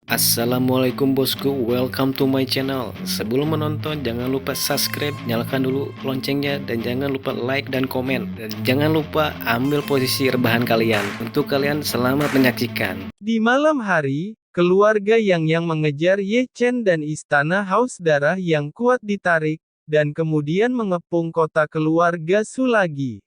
Assalamualaikum bosku, welcome to my channel. Sebelum menonton jangan lupa subscribe, nyalakan dulu loncengnya, dan jangan lupa like dan komen. Dan jangan lupa ambil posisi rebahan kalian. Untuk kalian selamat menyaksikan. Di malam hari, keluarga Yang mengejar Ye Chen dan istana Haus Darah yang kuat ditarik, dan kemudian mengepung kota keluarga Su lagi.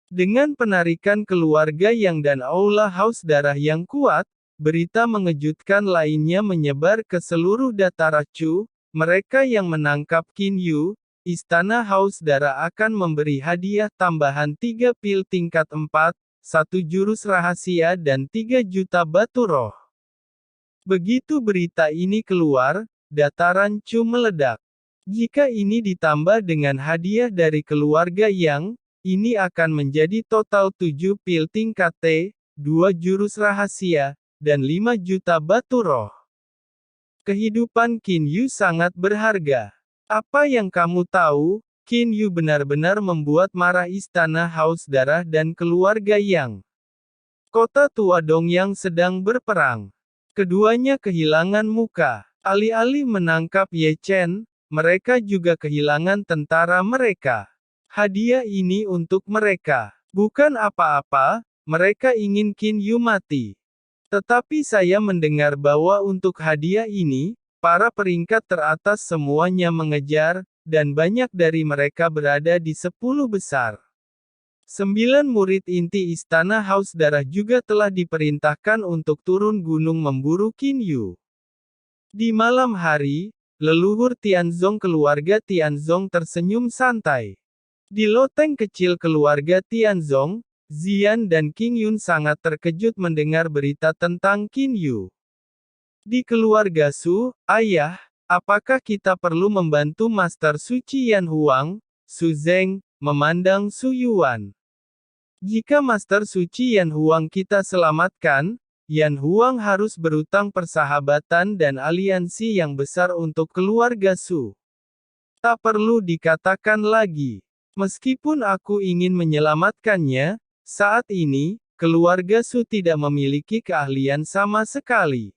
Dengan penarikan keluarga Yang dan aula Haus Darah yang kuat, berita mengejutkan lainnya menyebar ke seluruh dataran Chu. Mereka yang menangkap Qin Yu, istana Haus Darah akan memberi hadiah tambahan 3 pil tingkat 4, 1 jurus rahasia dan 3 juta batu roh. Begitu berita ini keluar, dataran Chu meledak. Jika ini ditambah dengan hadiah dari keluarga Yang, ini akan menjadi total 7 pil tingkat T, 2 jurus rahasia, dan 5 juta batu roh. Kehidupan Qin Yu sangat berharga. Apa yang kamu tahu, Qin Yu benar-benar membuat marah istana Haus Darah dan keluarga Yang. Kota tua Dongyang sedang berperang. Keduanya kehilangan muka. Alih-alih menangkap Ye Chen, mereka juga kehilangan tentara mereka. Hadiah ini untuk mereka. Bukan apa-apa, mereka ingin Qin Yu mati. Tetapi saya mendengar bahwa untuk hadiah ini, para peringkat teratas semuanya mengejar, dan banyak dari mereka berada di 10 besar. 9 murid inti istana Haus Darah juga telah diperintahkan untuk turun gunung memburu Qin Yu. Di malam hari, leluhur Tianzong keluarga Tianzong tersenyum santai. Di loteng kecil keluarga Tianzong, Zian dan King Yun sangat terkejut mendengar berita tentang Qin Yu. Di keluarga Su, ayah, apakah kita perlu membantu Master Suci Yan Huang? Su Zeng memandang Su Yuan. Jika Master Suci Yan Huang kita selamatkan, Yan Huang harus berutang persahabatan dan aliansi yang besar untuk keluarga Su. Tak perlu dikatakan lagi. Meskipun aku ingin menyelamatkannya, saat ini, keluarga Su tidak memiliki keahlian sama sekali.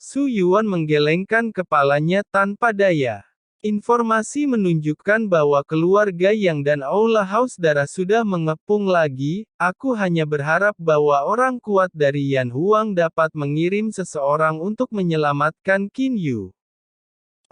Su Yuan menggelengkan kepalanya tanpa daya. Informasi menunjukkan bahwa keluarga Yang dan aula Haus Darah sudah mengepung lagi. Aku hanya berharap bahwa orang kuat dari Yan Huang dapat mengirim seseorang untuk menyelamatkan Qin Yu.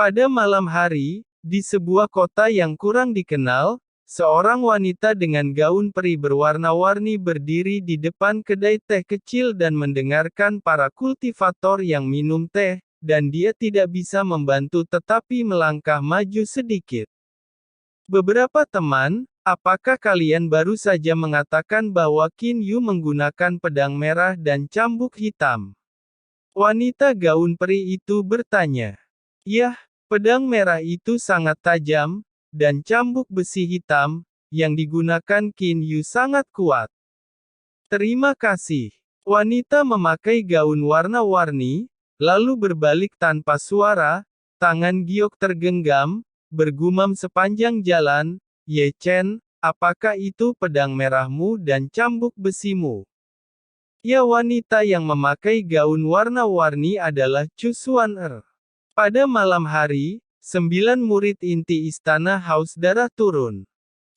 Pada malam hari, di sebuah kota yang kurang dikenal, seorang wanita dengan gaun peri berwarna-warni berdiri di depan kedai teh kecil dan mendengarkan para kultivator yang minum teh, dan dia tidak bisa membantu tetapi melangkah maju sedikit. Beberapa teman, apakah kalian baru saja mengatakan bahwa Qin Yu menggunakan pedang merah dan cambuk hitam? Wanita gaun peri itu bertanya. Yah, pedang merah itu sangat tajam, dan cambuk besi hitam, yang digunakan Qin Yu sangat kuat. Terima kasih. Wanita memakai gaun warna-warni, lalu berbalik tanpa suara, tangan giok tergenggam, bergumam sepanjang jalan, Ye Chen, apakah itu pedang merahmu dan cambuk besimu? Ya, wanita yang memakai gaun warna-warni adalah Chu Xuan-er. Pada malam hari, 9 murid inti istana Haus Darah turun.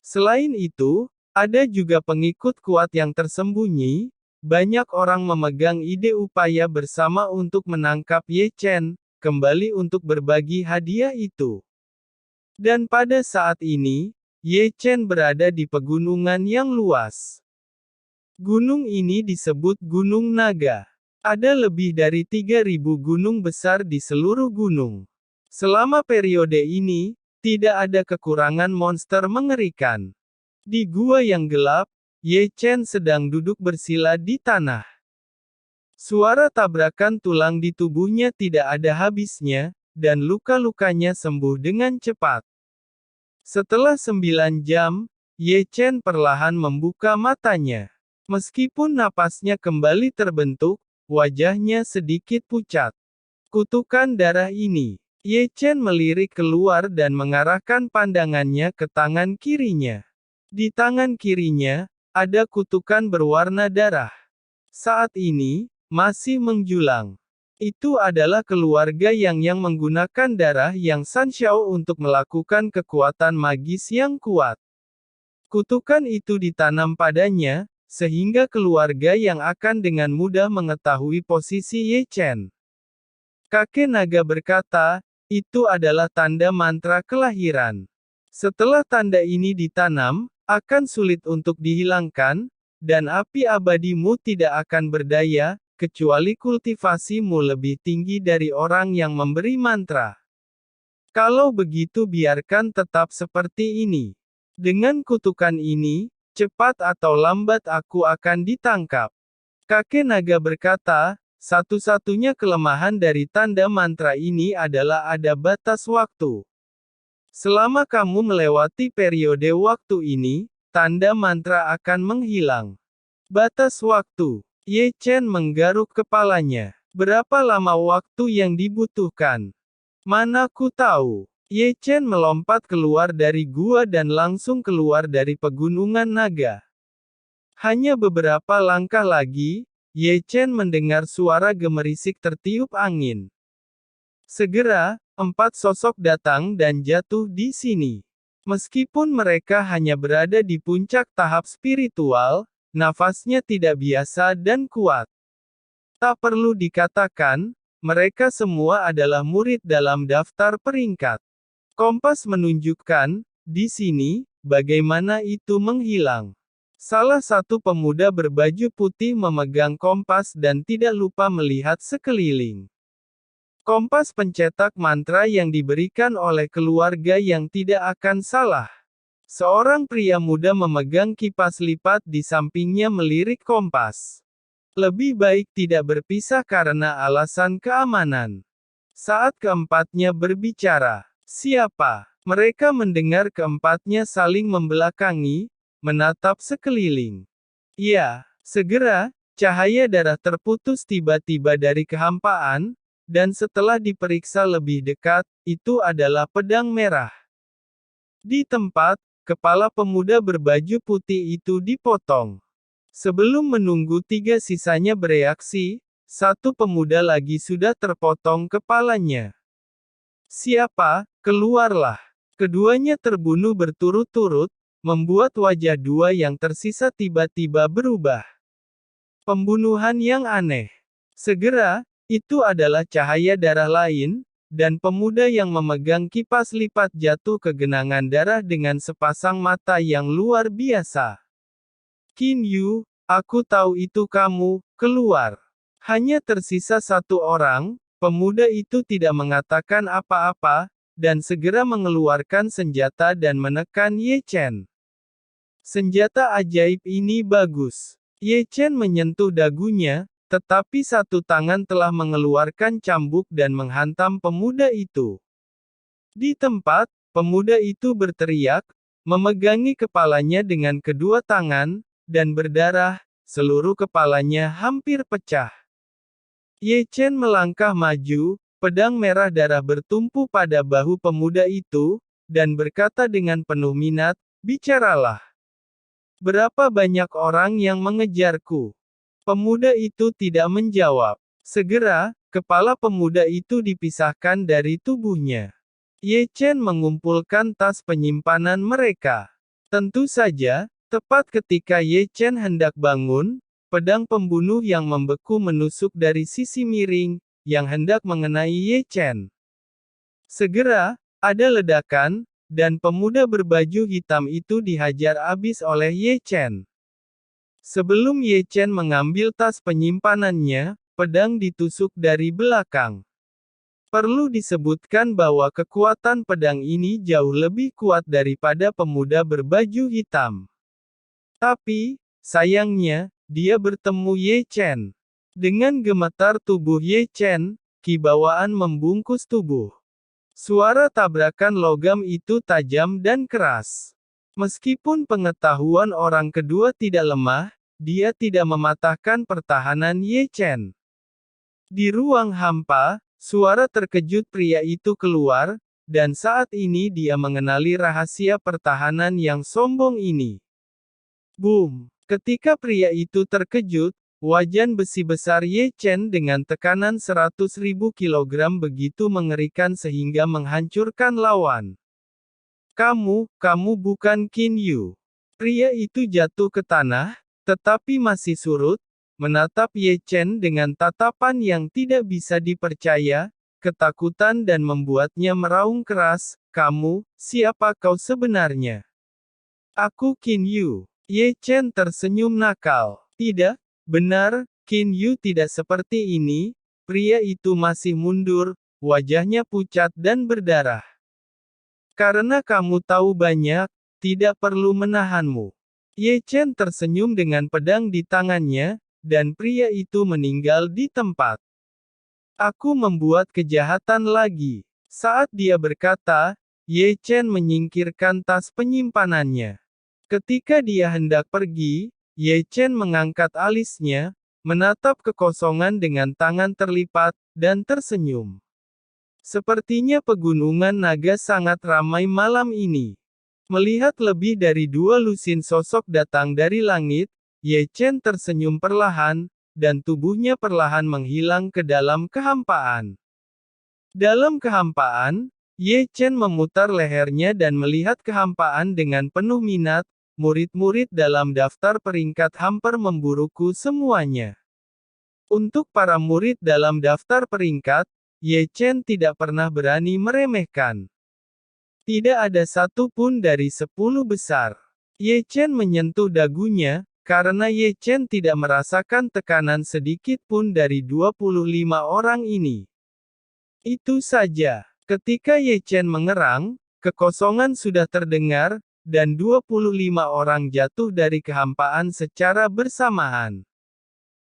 Selain itu, ada juga pengikut kuat yang tersembunyi. Banyak orang memegang ide upaya bersama untuk menangkap Ye Chen, kembali untuk berbagi hadiah itu. Dan pada saat ini, Ye Chen berada di pegunungan yang luas. Gunung ini disebut Gunung Naga. Ada lebih dari 3.000 gunung besar di seluruh gunung. Selama periode ini, tidak ada kekurangan monster mengerikan. Di gua yang gelap, Ye Chen sedang duduk bersila di tanah. Suara tabrakan tulang di tubuhnya tidak ada habisnya, dan luka-lukanya sembuh dengan cepat. Setelah 9 jam, Ye Chen perlahan membuka matanya. Meskipun napasnya kembali terbentuk, wajahnya sedikit pucat. Kutukan darah ini. Ye Chen melirik keluar dan mengarahkan pandangannya ke tangan kirinya. Di tangan kirinya, ada kutukan berwarna darah. Saat ini, masih menjulang. Itu adalah keluarga yang menggunakan darah yang Sanxiao untuk melakukan kekuatan magis yang kuat. Kutukan itu ditanam padanya, sehingga keluarga yang akan dengan mudah mengetahui posisi Ye Chen. Kakek naga berkata, itu adalah tanda mantra kelahiran. Setelah tanda ini ditanam, akan sulit untuk dihilangkan, dan api abadimu tidak akan berdaya, kecuali kultivasimu lebih tinggi dari orang yang memberi mantra. Kalau begitu biarkan tetap seperti ini. Dengan kutukan ini, cepat atau lambat aku akan ditangkap. Kakek naga berkata, satu-satunya kelemahan dari tanda mantra ini adalah ada batas waktu. Selama kamu melewati periode waktu ini, tanda mantra akan menghilang. Batas waktu. Ye Chen menggaruk kepalanya. Berapa lama waktu yang dibutuhkan? Mana ku tahu. Ye Chen melompat keluar dari gua dan langsung keluar dari pegunungan naga. Hanya beberapa langkah lagi, Ye Chen mendengar suara gemerisik tertiup angin. Segera, 4 sosok datang dan jatuh di sini. Meskipun mereka hanya berada di puncak tahap spiritual, nafasnya tidak biasa dan kuat. Tak perlu dikatakan, mereka semua adalah murid dalam daftar peringkat. Kompas menunjukkan, di sini, bagaimana itu menghilang. Salah satu pemuda berbaju putih memegang kompas dan tidak lupa melihat sekeliling. Kompas pencetak mantra yang diberikan oleh keluarga yang tidak akan salah. Seorang pria muda memegang kipas lipat di sampingnya melirik kompas. Lebih baik tidak berpisah karena alasan keamanan. Saat keempatnya berbicara, siapa? Mereka mendengar keempatnya saling membelakangi, menatap sekeliling. Ya, segera, cahaya darah terputus tiba-tiba dari kehampaan, dan setelah diperiksa lebih dekat, itu adalah pedang merah. Di tempat, kepala pemuda berbaju putih itu dipotong. Sebelum menunggu 3 sisanya bereaksi, satu pemuda lagi sudah terpotong kepalanya. Siapa? Keluarlah. Keduanya terbunuh berturut-turut, membuat wajah dua yang tersisa tiba-tiba berubah. Pembunuhan yang aneh. Segera, itu adalah cahaya darah lain, dan pemuda yang memegang kipas lipat jatuh ke genangan darah dengan sepasang mata yang luar biasa. Qin Yu, aku tahu itu kamu, keluar. Hanya tersisa satu orang, pemuda itu tidak mengatakan apa-apa, dan segera mengeluarkan senjata dan menekan Ye Chen. Senjata ajaib ini bagus. Ye Chen menyentuh dagunya, tetapi satu tangan telah mengeluarkan cambuk dan menghantam pemuda itu. Di tempat, pemuda itu berteriak, memegangi kepalanya dengan kedua tangan, dan berdarah, seluruh kepalanya hampir pecah. Ye Chen melangkah maju, pedang merah darah bertumpu pada bahu pemuda itu, dan berkata dengan penuh minat, bicaralah. Berapa banyak orang yang mengejarku? Pemuda itu tidak menjawab. Segera, kepala pemuda itu dipisahkan dari tubuhnya. Ye Chen mengumpulkan tas penyimpanan mereka. Tentu saja, tepat ketika Ye Chen hendak bangun, pedang pembunuh yang membeku menusuk dari sisi miring, yang hendak mengenai Ye Chen. Segera, ada ledakan, dan pemuda berbaju hitam itu dihajar habis oleh Ye Chen. Sebelum Ye Chen mengambil tas penyimpanannya, pedang ditusuk dari belakang. Perlu disebutkan bahwa kekuatan pedang ini jauh lebih kuat daripada pemuda berbaju hitam. Tapi, sayangnya, dia bertemu Ye Chen. Dengan gemetar tubuh Ye Chen, kibawaan membungkus tubuh. Suara tabrakan logam itu tajam dan keras. Meskipun pengetahuan orang kedua tidak lemah, dia tidak mematahkan pertahanan Ye Chen. Di ruang hampa, suara terkejut pria itu keluar, dan saat ini dia mengenali rahasia pertahanan yang sombong ini. Boom! Ketika pria itu terkejut, Wajan besi besar Ye Chen dengan tekanan 100.000 kilogram begitu mengerikan sehingga menghancurkan lawan. Kamu bukan Qin Yu. Pria itu jatuh ke tanah, tetapi masih surut, menatap Ye Chen dengan tatapan yang tidak bisa dipercaya, ketakutan dan membuatnya meraung keras, "Kamu, siapa kau sebenarnya?" "Aku Qin Yu." Ye Chen tersenyum nakal. "Tidak, benar, Qin Yu tidak seperti ini." Pria itu masih mundur, wajahnya pucat dan berdarah. "Karena kamu tahu banyak, tidak perlu menahanmu." Ye Chen tersenyum dengan pedang di tangannya, dan pria itu meninggal di tempat. "Aku membuat kejahatan lagi." Saat dia berkata, Ye Chen menyingkirkan tas penyimpanannya. Ketika dia hendak pergi, Ye Chen mengangkat alisnya, menatap kekosongan dengan tangan terlipat, dan tersenyum. Sepertinya pegunungan naga sangat ramai malam ini. Melihat lebih dari 2 lusin sosok datang dari langit, Ye Chen tersenyum perlahan, dan tubuhnya perlahan menghilang ke dalam kehampaan. Dalam kehampaan, Ye Chen memutar lehernya dan melihat kehampaan dengan penuh minat. Murid-murid dalam daftar peringkat hampir memburuku semuanya. Untuk para murid dalam daftar peringkat, Ye Chen tidak pernah berani meremehkan. Tidak ada satu pun dari 10 besar. Ye Chen menyentuh dagunya, karena Ye Chen tidak merasakan tekanan sedikit pun dari 25 orang ini. Itu saja. Ketika Ye Chen mengerang, kekosongan sudah terdengar, dan 25 orang jatuh dari kehampaan secara bersamaan.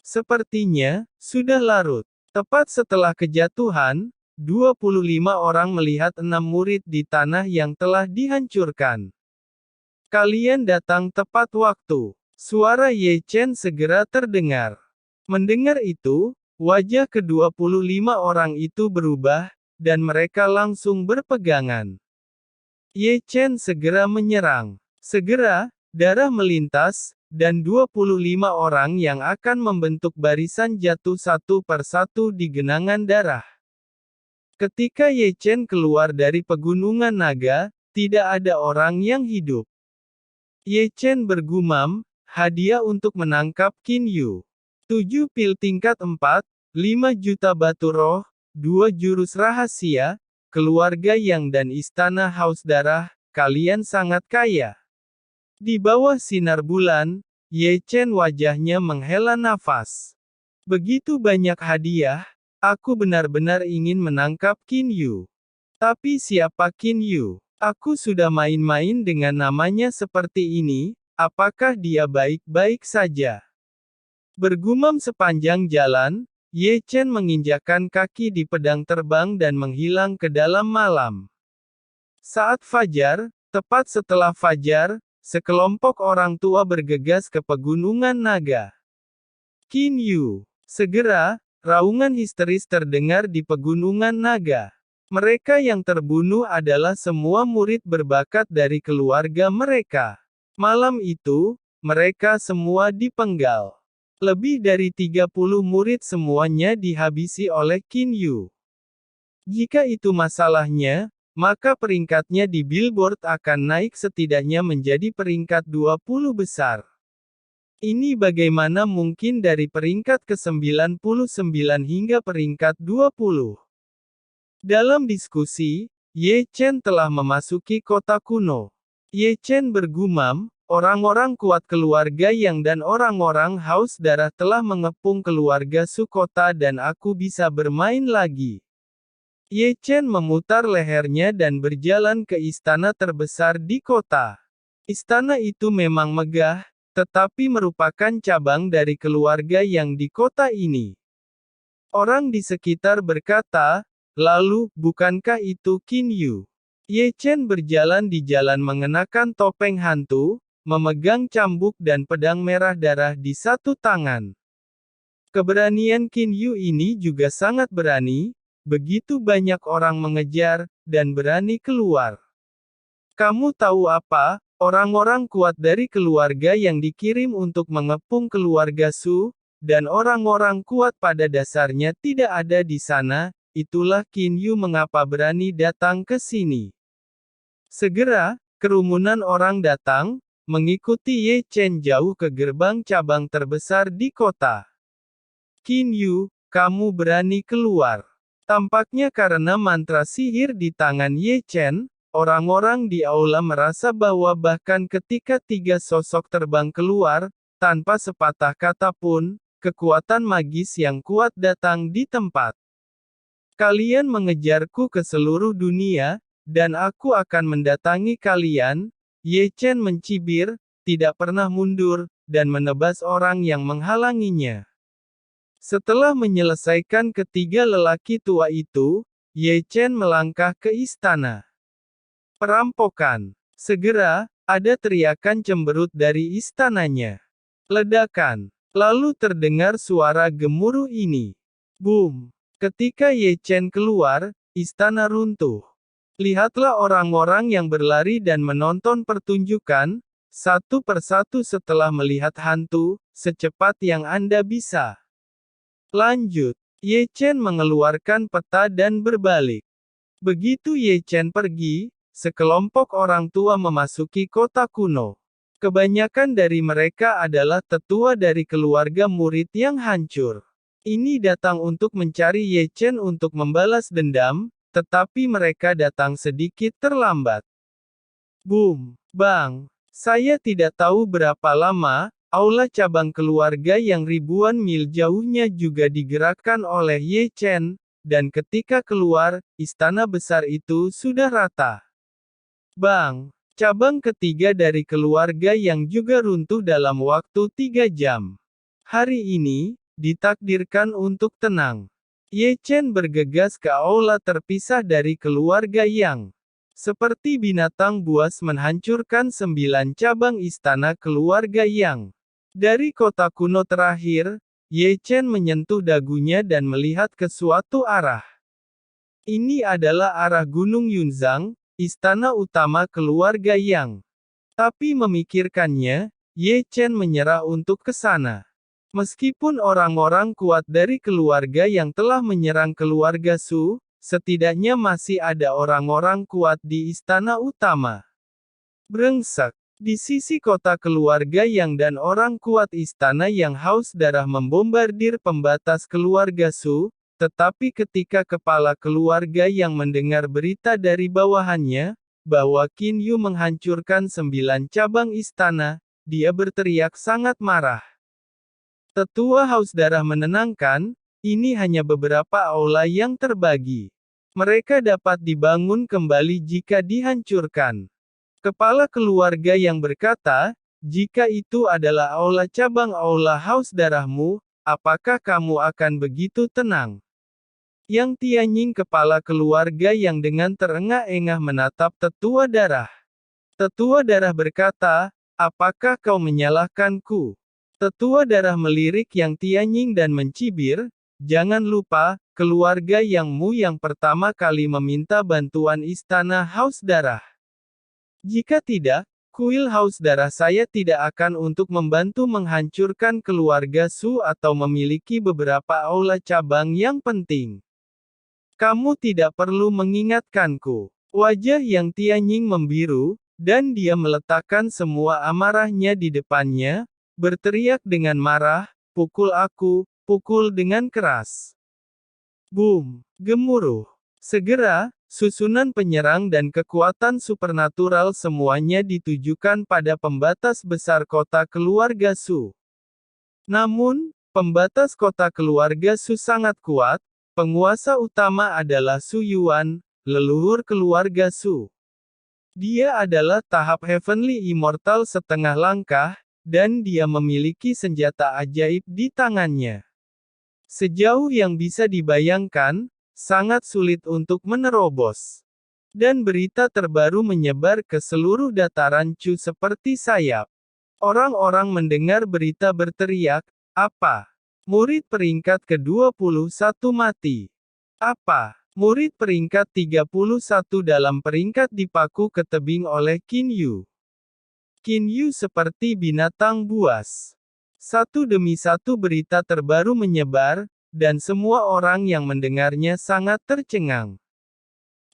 Sepertinya, sudah larut. Tepat setelah kejatuhan, 25 orang melihat 6 murid di tanah yang telah dihancurkan. "Kalian datang tepat waktu." Suara Ye Chen segera terdengar. Mendengar itu, wajah ke-25 orang itu berubah, dan mereka langsung berpegangan. Ye Chen segera menyerang. Segera, darah melintas, dan 25 orang yang akan membentuk barisan jatuh satu persatu di genangan darah. Ketika Ye Chen keluar dari pegunungan naga, tidak ada orang yang hidup. Ye Chen bergumam, "Hadiah untuk menangkap Qin Yu. 7 pil tingkat 4, 5 juta batu roh, 2 jurus rahasia, keluarga Yang dan istana haus darah, kalian sangat kaya." Di bawah sinar bulan, Ye Chen wajahnya menghela nafas. "Begitu banyak hadiah, aku benar-benar ingin menangkap Qin Yu. Tapi siapa Qin Yu? Aku sudah main-main dengan namanya seperti ini, apakah dia baik-baik saja?" Bergumam sepanjang jalan, Ye Chen menginjakkan kaki di pedang terbang dan menghilang ke dalam malam. Saat fajar, tepat setelah fajar, sekelompok orang tua bergegas ke pegunungan naga. "Qin Yu!" Segera, raungan histeris terdengar di pegunungan naga. Mereka yang terbunuh adalah semua murid berbakat dari keluarga mereka. Malam itu, mereka semua dipenggal. Lebih dari 30 murid semuanya dihabisi oleh Qin Yu. Jika itu masalahnya, maka peringkatnya di billboard akan naik setidaknya menjadi peringkat 20 besar. Ini bagaimana mungkin dari peringkat ke-99 hingga peringkat 20? Dalam diskusi, Ye Chen telah memasuki kota kuno. Ye Chen bergumam, "Orang-orang kuat keluarga Yang dan orang-orang haus darah telah mengepung keluarga Su kota dan aku bisa bermain lagi." Ye Chen memutar lehernya dan berjalan ke istana terbesar di kota. Istana itu memang megah, tetapi merupakan cabang dari keluarga Yang di kota ini. Orang di sekitar berkata, "Lalu, bukankah itu Qin Yu?" Ye Chen berjalan di jalan mengenakan topeng hantu, memegang cambuk dan pedang merah darah di satu tangan. Keberanian Qin Yu ini juga sangat berani, begitu banyak orang mengejar, dan berani keluar. "Kamu tahu apa, orang-orang kuat dari keluarga Yang dikirim untuk mengepung keluarga Su, dan orang-orang kuat pada dasarnya tidak ada di sana, itulah Qin Yu mengapa berani datang ke sini. Segera, kerumunan orang datang, mengikuti Ye Chen jauh ke gerbang cabang terbesar di kota. Qin Yu, kamu berani keluar. Tampaknya karena mantra sihir di tangan Ye Chen, orang-orang di aula merasa bahwa bahkan ketika tiga sosok terbang keluar, tanpa sepatah kata pun, kekuatan magis yang kuat datang di tempat. Kalian mengejarku ke seluruh dunia, dan aku akan mendatangi kalian. Ye Chen mencibir, tidak pernah mundur, dan menebas orang yang menghalanginya. Setelah menyelesaikan ketiga lelaki tua itu, Ye Chen melangkah ke istana. Perampokan. Segera, ada teriakan cemberut dari istananya. Ledakan. Lalu terdengar suara gemuruh ini. Boom. Ketika Ye Chen keluar, istana runtuh. Lihatlah orang-orang yang berlari dan menonton pertunjukan, satu persatu setelah melihat hantu, secepat yang Anda bisa. Lanjut. Ye Chen mengeluarkan peta dan berbalik. Begitu Ye Chen pergi, sekelompok orang tua memasuki kota kuno. Kebanyakan dari mereka adalah tetua dari keluarga murid yang hancur. Ini datang untuk mencari Ye Chen untuk membalas dendam, tetapi mereka datang sedikit terlambat. Boom! Bang! Saya tidak tahu berapa lama, aula cabang keluarga yang ribuan mil jauhnya juga digerakkan oleh Ye Chen, dan ketika keluar, istana besar itu sudah rata. Bang! Cabang ketiga dari keluarga yang juga runtuh dalam waktu 3 jam. Hari ini, ditakdirkan untuk tenang. Ye Chen bergegas ke aula terpisah dari keluarga yang seperti binatang buas menghancurkan 9 cabang istana keluarga yang dari kota kuno terakhir. Ye Chen menyentuh dagunya dan melihat ke suatu arah. Ini adalah arah Gunung Yunzang, istana utama keluarga yang. Tapi memikirkannya, Ye Chen menyerah untuk ke sana. Meskipun orang-orang kuat dari keluarga yang telah menyerang keluarga Su, setidaknya masih ada orang-orang kuat di istana utama. Brengsek. Di sisi kota keluarga yang dan orang kuat istana yang haus darah membombardir pembatas keluarga Su, tetapi ketika kepala keluarga yang mendengar berita dari bawahannya, bahwa Qin Yu menghancurkan 9 cabang istana, dia berteriak sangat marah. Tetua haus darah menenangkan, ini hanya beberapa aula yang terbagi. Mereka dapat dibangun kembali jika dihancurkan. Kepala keluarga yang berkata, jika itu adalah aula cabang aula haus darahmu, apakah kamu akan begitu tenang? Yang Tianying kepala keluarga yang dengan terengah-engah menatap tetua darah. Tetua darah berkata, apakah kau menyalahkanku? Tetua darah melirik Yang Tianying dan mencibir, jangan lupa, keluarga Yangmu yang pertama kali meminta bantuan istana haus darah. Jika tidak, kuil haus darah saya tidak akan untuk membantu menghancurkan keluarga Su atau memiliki beberapa aula cabang yang penting. Kamu tidak perlu mengingatkanku. Wajah Yang Tianying membiru, dan dia meletakkan semua amarahnya di depannya, berteriak dengan marah, pukul aku, pukul dengan keras. Boom! Gemuruh. Segera, susunan penyerang dan kekuatan supernatural semuanya ditujukan pada pembatas besar kota keluarga Su. Namun, pembatas kota keluarga Su sangat kuat, penguasa utama adalah Su Yuan, leluhur keluarga Su. Dia adalah tahap Heavenly Immortal setengah langkah, dan dia memiliki senjata ajaib di tangannya. Sejauh yang bisa dibayangkan, sangat sulit untuk menerobos. Dan berita terbaru menyebar ke seluruh dataran Chu seperti sayap. Orang-orang mendengar berita berteriak, apa? Murid peringkat ke-21 mati. Apa? Murid peringkat 31 dalam peringkat dipaku ke tebing oleh Qin Yu. Qin Yu seperti binatang buas. Satu demi satu berita terbaru menyebar, dan semua orang yang mendengarnya sangat tercengang.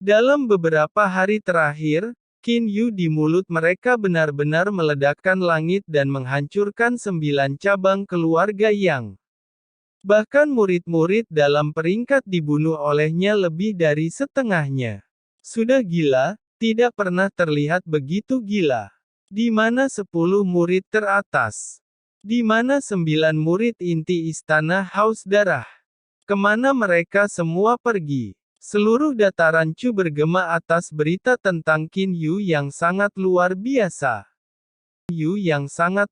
Dalam beberapa hari terakhir, Qin Yu di mulut mereka benar-benar meledakkan langit dan menghancurkan 9 cabang keluarga Yang. Bahkan murid-murid dalam peringkat dibunuh olehnya lebih dari setengahnya. Sudah gila, tidak pernah terlihat begitu gila. Di mana 10 murid teratas? Di mana 9 murid inti Istana Haus Darah? Kemana mereka semua pergi? Seluruh dataran Chu bergema atas berita tentang Qin Yu yang sangat luar biasa. Yu yang sangat